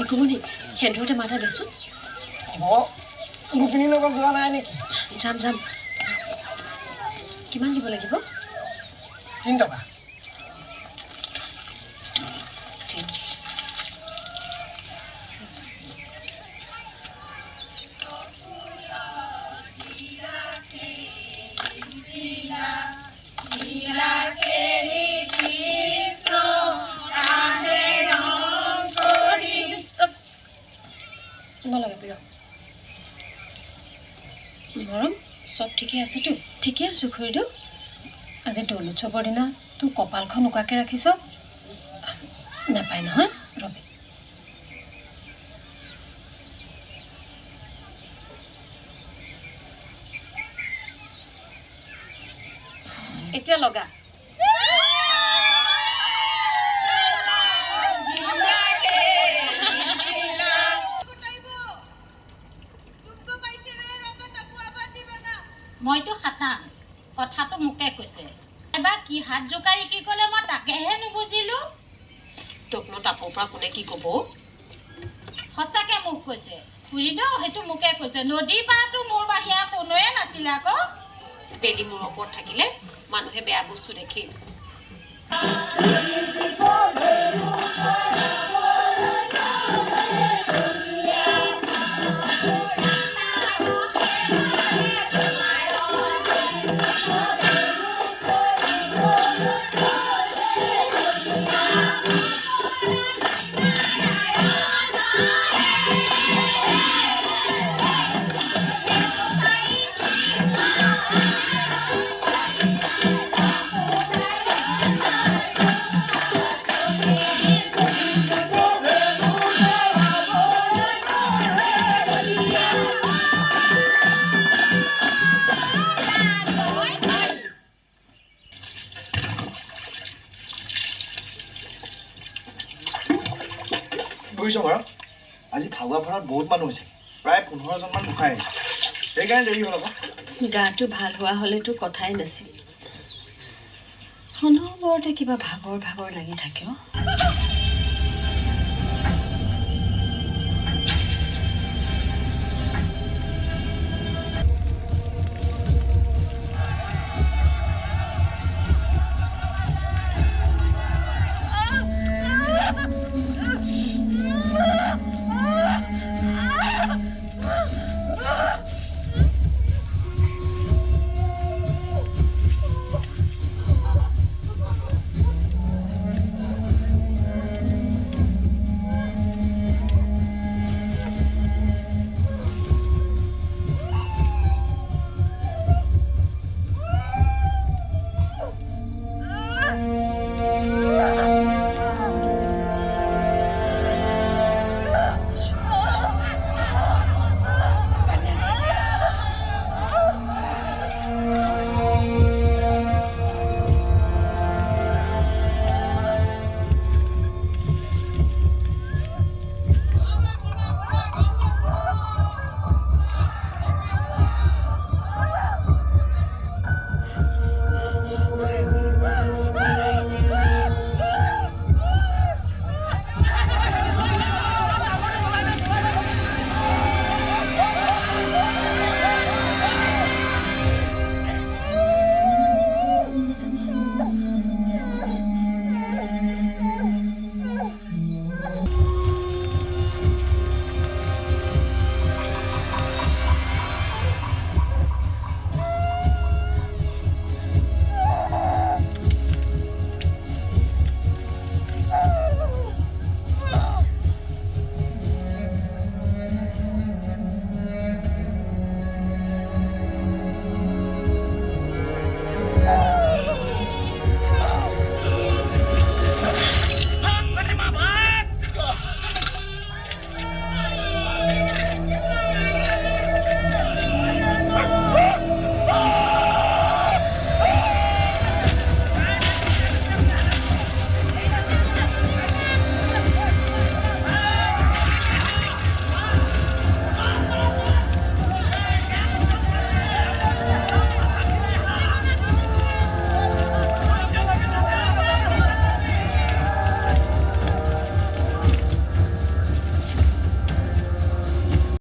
মিকুমণি সেন্ধুতে মাথা দেছো গোপিনীৰ লগত যোৱা নাই নেকি যাম কিমান দিব লাগিব 3 টকা মৰম সব ঠিকে আছে তো ঠিকে আছো খুৰীদেউ আজি দৌল উৎসৱৰ দিনা তোৰ কপালখন উকাকে ৰাখিছ নাপায় নহয় ৰবি এতিয়া লগা মইতো খাটাং কথাটো মোকে কৈছে এবাৰ কি হাত জোকাৰি কি ক'লে মই তাকেহে নুবুজিলো তোকনো তাপৰ পৰা কোনে কি ক'ব সঁচাকে মোক কৈছে খুৰীদেউ সেইটো মোকে কৈছে নদীৰ পাৰটো মোৰ বাহিৰা কোনোৱে নাছিলে আকৌ বেলি মোৰ ওপৰত থাকিলে মানুহে বেয়া বস্তু দেখি বুজিছো ঘৰত আজি ফাগুৱা ফালত বহুত মানুহ হৈছে প্ৰায় 15 জনমান মুখাই আহিছে সেইকাৰণে দেৰি হ'ল আকৌ গাটো ভাল হোৱা হ'লেতো কথাই নাছিল অনবৰতে কিবা ভাগৰ লাগি থাকে